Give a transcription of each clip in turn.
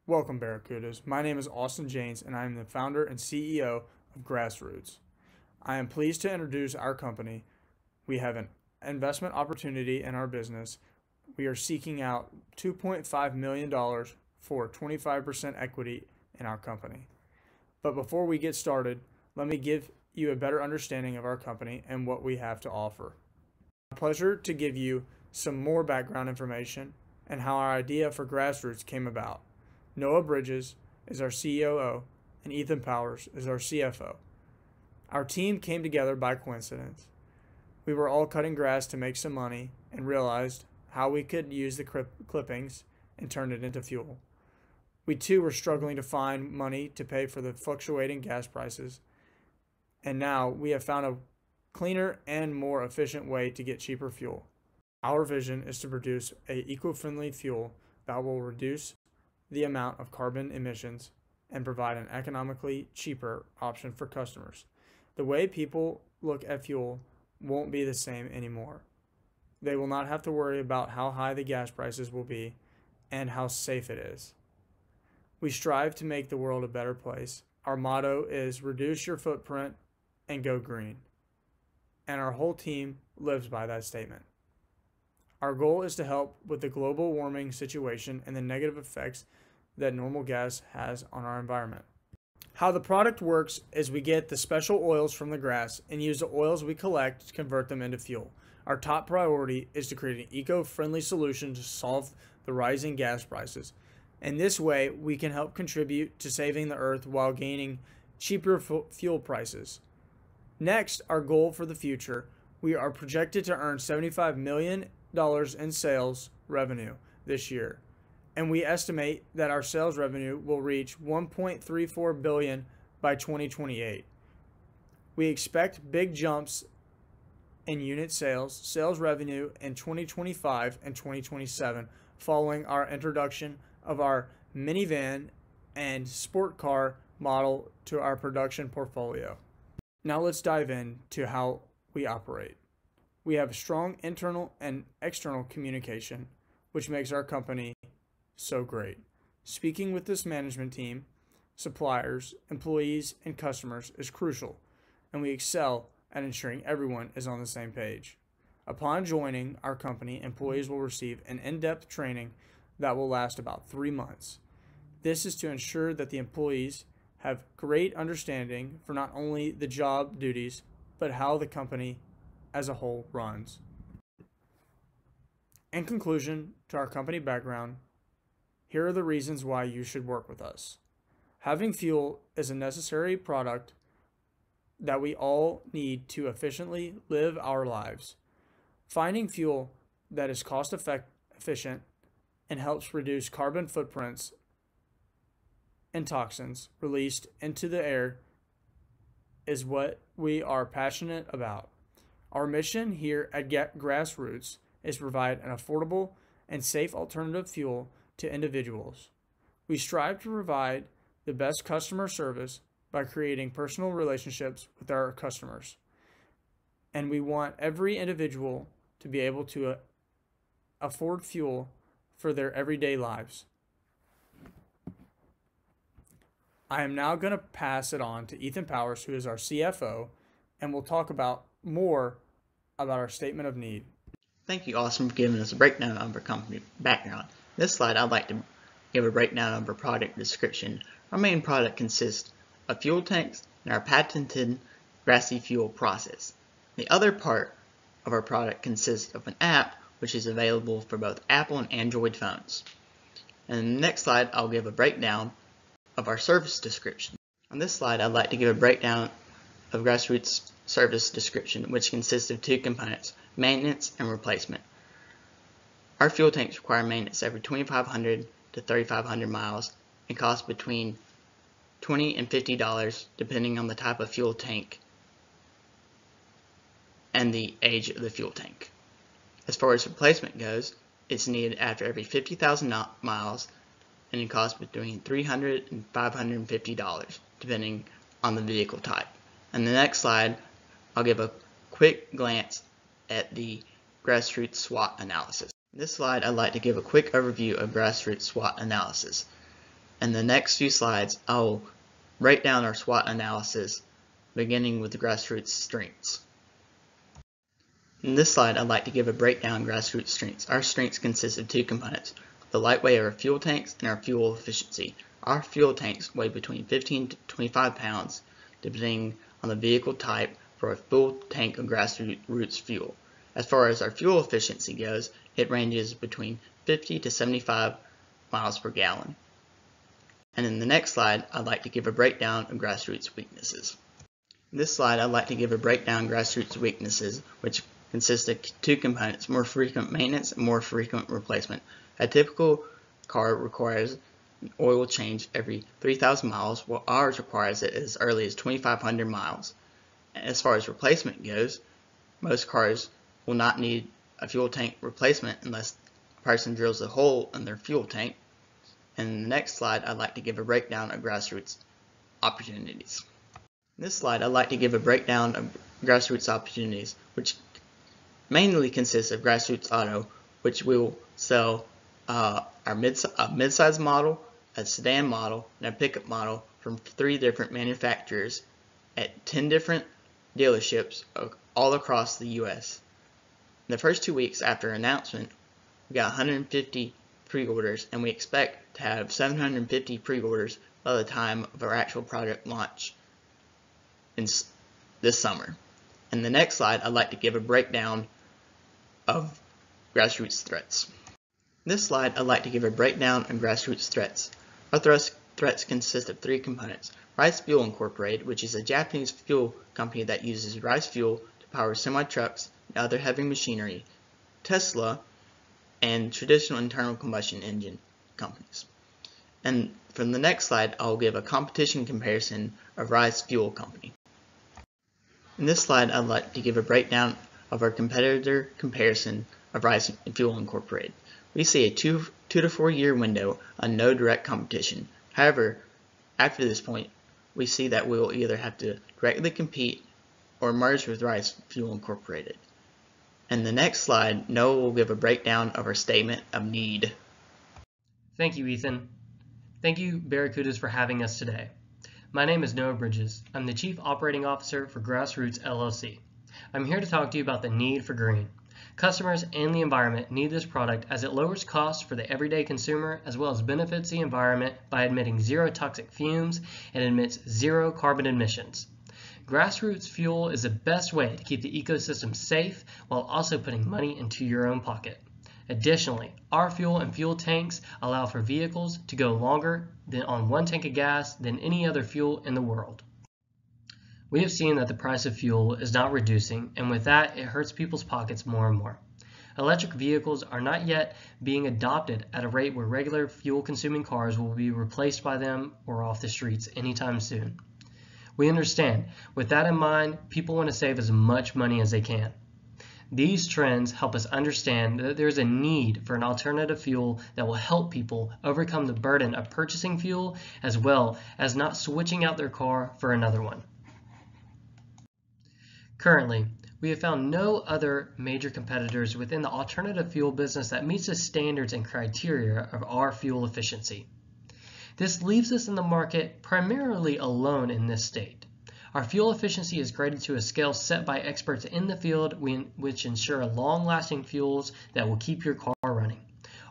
Welcome, Barracudas. My name is Austin James, and I am the founder and CEO of Grassroots. I am pleased to introduce our company. We have an investment opportunity in our business. We are seeking out $2.5 million for 25% equity in our company. But before we get started, let me give you a better understanding of our company and what we have to offer. It's a pleasure to give you some more background information and how our idea for Grassroots came about. Noah Bridges is our COO, and Ethan Powers is our CFO. Our team came together by coincidence. We were all cutting grass to make some money and realized how we could use the clippings and turn it into fuel. We too were struggling to find money to pay for the fluctuating gas prices, and now we have found a cleaner and more efficient way to get cheaper fuel. Our vision is to produce an eco-friendly fuel that will reduce the amount of carbon emissions and provide an economically cheaper option for customers. The way people look at fuel won't be the same anymore. They will not have to worry about how high the gas prices will be and how safe it is. We strive to make the world a better place. Our motto is reduce your footprint and go green. And our whole team lives by that statement. Our goal is to help with the global warming situation and the negative effects that normal gas has on our environment. How the product works is we get the special oils from the grass and use the oils we collect to convert them into fuel. Our top priority is to create an eco-friendly solution to solve the rising gas prices. In this way, we can help contribute to saving the earth while gaining cheaper fuel prices. Next, our goal for the future, we are projected to earn $75 million in sales revenue this year, and we estimate that our sales revenue will reach $1.34 billion by 2028. We expect big jumps in unit sales revenue in 2025 and 2027 following our introduction of our minivan and sport car model to our production portfolio. Now let's dive into how we operate. We have strong internal and external communication, which makes our company so great. Speaking with this management team, suppliers, employees, and customers is crucial, and we excel at ensuring everyone is on the same page. Upon joining our company, employees will receive an in-depth training that will last about 3 months. This is to ensure that the employees have great understanding for not only the job duties, but how the company as a whole runs. In conclusion to our company background, here are the reasons why you should work with us. Having fuel is a necessary product that we all need to efficiently live our lives. Finding fuel that is cost efficient and helps reduce carbon footprints and toxins released into the air is what we are passionate about. Our mission here at Grassroots is to provide an affordable and safe alternative fuel to individuals. We strive to provide the best customer service by creating personal relationships with our customers. And we want every individual to be able to afford fuel for their everyday lives. I am now going to pass it on to Ethan Powers, who is our CFO, and we'll talk about more about our statement of need. Thank you, Austin, for giving us a breakdown of our company background. This slide, I'd like to give a breakdown of our product description. Our main product consists of fuel tanks and our patented grassy fuel process. The other part of our product consists of an app, which is available for both Apple and Android phones. And in the next slide, I'll give a breakdown of our service description. On this slide, I'd like to give a breakdown of Grassroots service description, which consists of two components, maintenance and replacement. Our fuel tanks require maintenance every 2,500 to 3,500 miles and cost between $20 and $50 depending on the type of fuel tank and the age of the fuel tank. As far as replacement goes, it's needed after every 50,000 miles and it costs between $300 and $550 depending on the vehicle type. On the next slide, I'll give a quick glance at the Grassroots SWOT analysis. In this slide, I'd like to give a quick overview of Grassroots SWOT analysis. In the next few slides, I'll break down our SWOT analysis, beginning with the Grassroots Strengths. In this slide, I'd like to give a breakdown of Grassroots Strengths. Our strengths consist of two components: the lightweight of our fuel tanks and our fuel efficiency. Our fuel tanks weigh between 15 to 25 pounds, depending on the vehicle type, for a full tank of Grassroots fuel. As far as our fuel efficiency goes, it ranges between 50 to 75 miles per gallon. And in the next slide, I'd like to give a breakdown of Grassroots weaknesses. In this slide, I'd like to give a breakdown of Grassroots weaknesses, which consist of two components: more frequent maintenance and more frequent replacement. A typical car requires an oil change every 3,000 miles, while ours requires it as early as 2,500 miles. As far as replacement goes, most cars will not need a fuel tank replacement unless a person drills a hole in their fuel tank. And in the next slide, I'd like to give a breakdown of Grassroots Opportunities. In this slide, I'd like to give a breakdown of Grassroots Opportunities, which mainly consists of Grassroots Auto, which will sell a mid-size model, a sedan model, and a pickup model from 3 different manufacturers at 10 different dealerships all across the U.S. In the first 2 weeks after announcement, we got 150 pre-orders, and we expect to have 750 pre-orders by the time of our actual product launch this summer. In the next slide, I'd like to give a breakdown of Grassroots threats. In this slide, I'd like to give a breakdown of Grassroots threats. Our threats consist of 3 components: Rice Fuel Incorporated, which is a Japanese fuel company that uses rice fuel to power semi-trucks and other heavy machinery; Tesla; and traditional internal combustion engine companies. And from the next slide, I'll give a competition comparison of Rice Fuel Company. In this slide, I'd like to give a breakdown of our competitor comparison of Rice Fuel Incorporated. We see a 2 to 4 year window on no direct competition. However, after this point, we see that we will either have to directly compete or merge with Rice Fuel Incorporated. In the next slide, Noah will give a breakdown of our statement of need. Thank you, Ethan. Thank you, Barracudas, for having us today. My name is Noah Bridges. I'm the Chief Operating Officer for Grassroots LLC. I'm here to talk to you about the need for green. Customers and the environment need this product as it lowers costs for the everyday consumer, as well as benefits the environment by emitting 0 toxic fumes and emits 0 carbon emissions. Grassroots fuel is the best way to keep the ecosystem safe while also putting money into your own pocket. Additionally, our fuel and fuel tanks allow for vehicles to go longer than on 1 tank of gas than any other fuel in the world. We have seen that the price of fuel is not reducing, and with that, it hurts people's pockets more and more. Electric vehicles are not yet being adopted at a rate where regular fuel-consuming cars will be replaced by them or off the streets anytime soon. We understand. With that in mind, people want to save as much money as they can. These trends help us understand that there is a need for an alternative fuel that will help people overcome the burden of purchasing fuel, as well as not switching out their car for another one. Currently, we have found no other major competitors within the alternative fuel business that meets the standards and criteria of our fuel efficiency. This leaves us in the market primarily alone in this state. Our fuel efficiency is graded to a scale set by experts in the field, which ensure long-lasting fuels that will keep your car running.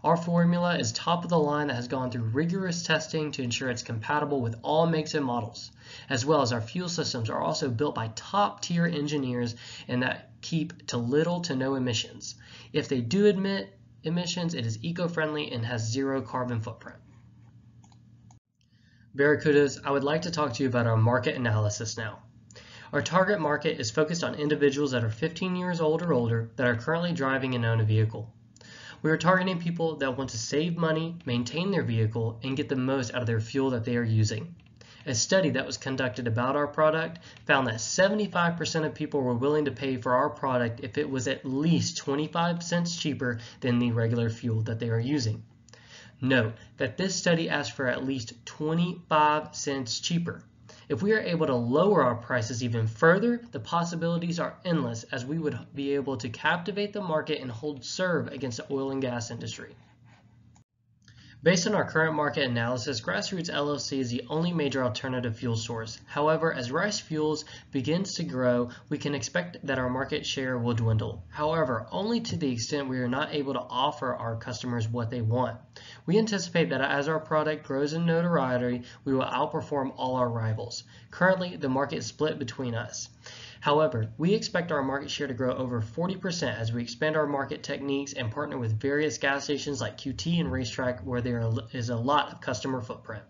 Our formula is top of the line that has gone through rigorous testing to ensure it's compatible with all makes and models, as well as our fuel systems are also built by top-tier engineers and that keep to little to no emissions. If they do emit emissions, it is eco-friendly and has 0 carbon footprint. Barracudas, I would like to talk to you about our market analysis now. Our target market is focused on individuals that are 15 years old or older that are currently driving and own a vehicle. We are targeting people that want to save money, maintain their vehicle, and get the most out of their fuel that they are using. A study that was conducted about our product found that 75% of people were willing to pay for our product if it was at least 25 cents cheaper than the regular fuel that they are using. Note that this study asked for at least 25 cents cheaper. If we are able to lower our prices even further, the possibilities are endless, as we would be able to captivate the market and hold serve against the oil and gas industry. Based on our current market analysis, Grassroots LLC is the only major alternative fuel source. However, as rice fuels begins to grow, we can expect that our market share will dwindle. However, only to the extent we are not able to offer our customers what they want. We anticipate that as our product grows in notoriety, we will outperform all our rivals. Currently, the market is split between us. However, we expect our market share to grow over 40% as we expand our market techniques and partner with various gas stations like QT and Racetrack where there is a lot of customer footprint.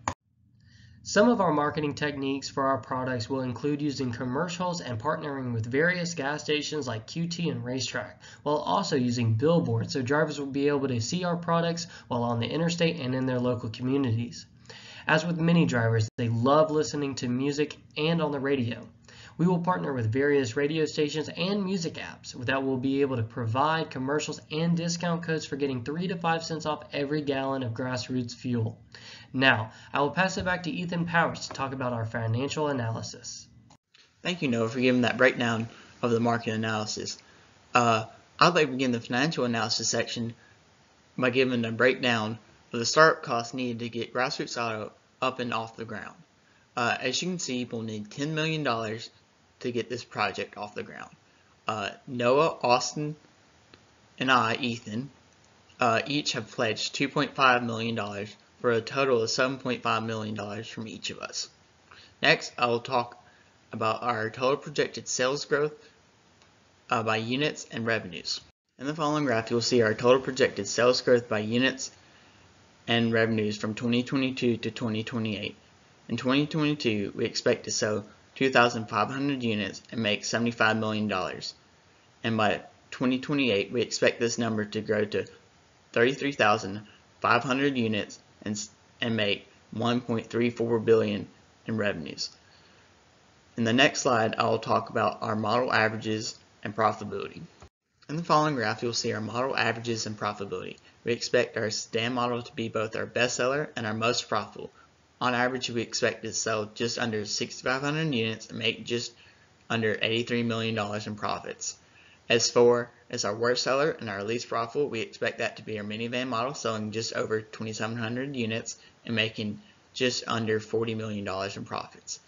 Some of our marketing techniques for our products will include using commercials and partnering with various gas stations like QT and Racetrack, while also using billboards so drivers will be able to see our products while on the interstate and in their local communities. As with many drivers, they love listening to music and on the radio. We will partner with various radio stations and music apps that will be able to provide commercials and discount codes for getting 3 to 5 cents off every gallon of Grassroots fuel. Now, I will pass it back to Ethan Powers to talk about our financial analysis. Thank you, Noah, for giving that breakdown of the market analysis. I'd like to begin the financial analysis section by giving a breakdown of the startup costs needed to get Grassroots Auto up and off the ground. As you can see, we'll need $10 million to get this project off the ground. Noah, Austin, and I, Ethan, each have pledged $2.5 million for a total of $7.5 million from each of us. Next, I will talk about our total projected sales growth by units and revenues. In the following graph, you'll see our total projected sales growth by units and revenues from 2022 to 2028. In 2022, we expect to sell 2,500 units and make $75 million. And by 2028, we expect this number to grow to 33,500 units and make $1.34 billion in revenues. In the next slide, I will talk about our model averages and profitability. In the following graph, you'll see our model averages and profitability. We expect our sedan model to be both our best seller and our most profitable. On average, we expect to sell just under 6,500 units and make just under $83 million in profits. S4 is our worst seller and our least profitable. We expect that to be our minivan model, selling just over 2,700 units and making just under $40 million in profits.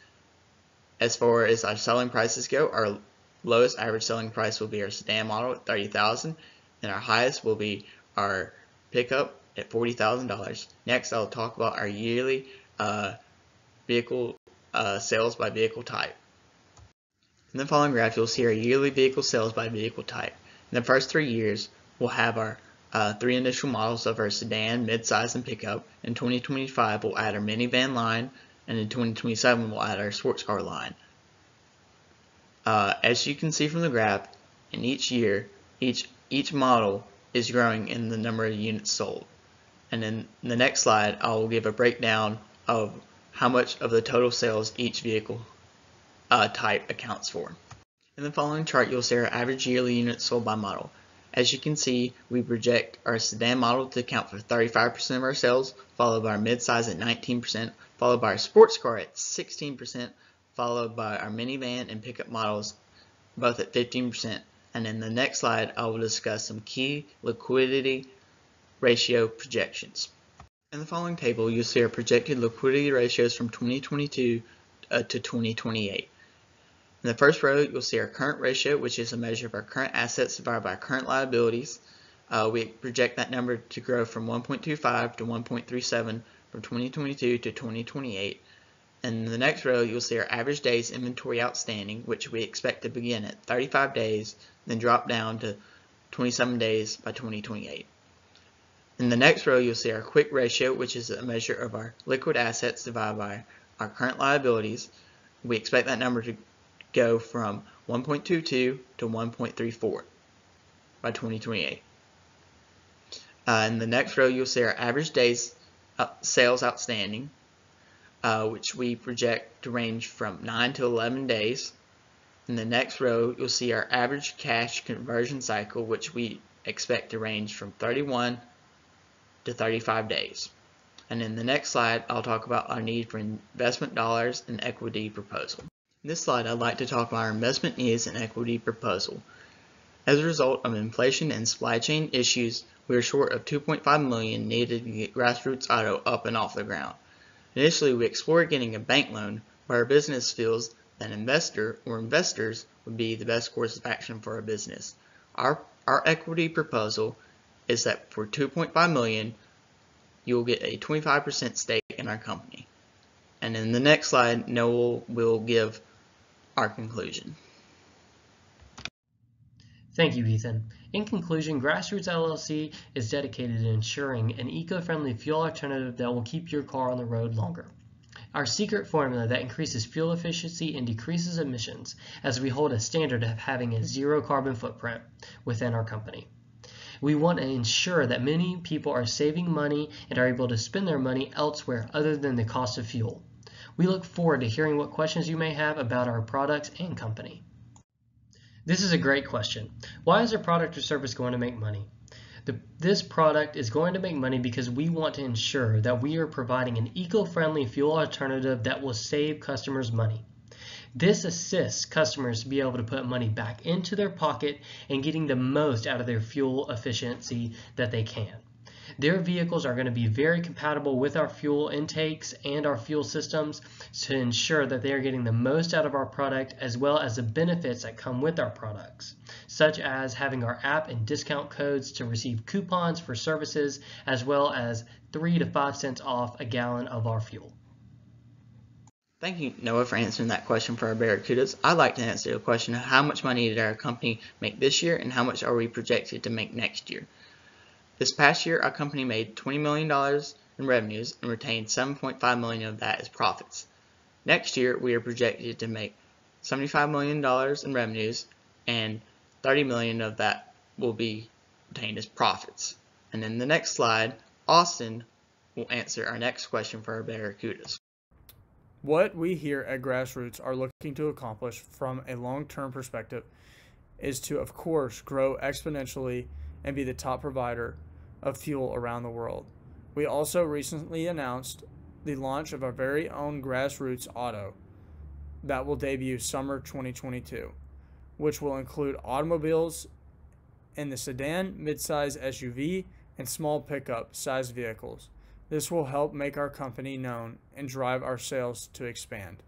As far as our selling prices go, our lowest average selling price will be our sedan model at $30,000, and our highest will be our pickup at $40,000. Next, I'll talk about our yearly vehicle sales by vehicle type. In the following graph, you'll see our yearly vehicle sales by vehicle type. In the first 3 years, we'll have our 3 initial models of our sedan, midsize, and pickup. In 2025, we'll add our minivan line, and in 2027, we'll add our sports car line. As you can see from the graph, in each year, each model is growing in the number of units sold. And in the next slide, I will give a breakdown of how much of the total sales each vehicle type accounts for. In the following chart, you'll see our average yearly units sold by model. As you can see, we project our sedan model to account for 35% of our sales, followed by our midsize at 19%, followed by our sports car at 16%, followed by our minivan and pickup models both at 15%. And in the next slide, I will discuss some key liquidity ratio projections. In the following table, you'll see our projected liquidity ratios from 2022 to 2028. In the first row, you'll see our current ratio, which is a measure of our current assets divided by our current liabilities. We project that number to grow from 1.25 to 1.37 from 2022 to 2028. And in the next row, you'll see our average days inventory outstanding, which we expect to begin at 35 days, then drop down to 27 days by 2028. In the next row, you'll see our quick ratio, which is a measure of our liquid assets divided by our current liabilities. We expect that number to go from 1.22 to 1.34 by 2028. In the next row, you'll see our average days sales outstanding, which we project to range from 9 to 11 days. In the next row, you'll see our average cash conversion cycle, which we expect to range from 31 to 35 days. And in the next slide, I'll talk about our need for investment dollars and equity proposal. In this slide, I'd like to talk about our investment needs and equity proposal. As a result of inflation and supply chain issues, we are short of $2.5 million needed to get Grassroots Auto up and off the ground. Initially, we explored getting a bank loan, but our business feels that an investor or investors would be the best course of action for our business. Our equity proposal is that for $2.5 million, you will get a 25% stake in our company. And in the next slide, Noel will give our conclusion. Thank you, Ethan. In conclusion, Grassroots LLC is dedicated to ensuring an eco-friendly fuel alternative that will keep your car on the road longer. Our secret formula that increases fuel efficiency and decreases emissions, as we hold a standard of having a zero carbon footprint within our company. We want to ensure that many people are saving money and are able to spend their money elsewhere other than the cost of fuel. We look forward to hearing what questions you may have about our products and company. This is a great question. Why is our product or service going to make money? This product is going to make money because we want to ensure that we are providing an eco-friendly fuel alternative that will save customers money. This assists customers to be able to put money back into their pocket and getting the most out of their fuel efficiency that they can. Their vehicles are going to be very compatible with our fuel intakes and our fuel systems to ensure that they are getting the most out of our product, as well as the benefits that come with our products, such as having our app and discount codes to receive coupons for services, as well as 3 to 5 cents off a gallon of our fuel. Thank you, Noah, for answering that question for our Barracudas. I'd like to answer the question of how much money did our company make this year and how much are we projected to make next year. This past year, our company made $20 million in revenues and retained $7.5 million of that as profits. Next year, we are projected to make $75 million in revenues and $30 million of that will be retained as profits. And in the next slide, Austin will answer our next question for our Barracudas. What we here at Grassroots are looking to accomplish from a long-term perspective is to, of course, grow exponentially and be the top provider of fuel around the world. We also recently announced the launch of our very own Grassroots Auto that will debut summer 2022, which will include automobiles in the sedan, midsize SUV, and small pickup size vehicles. This will help make our company known and drive our sales to expand.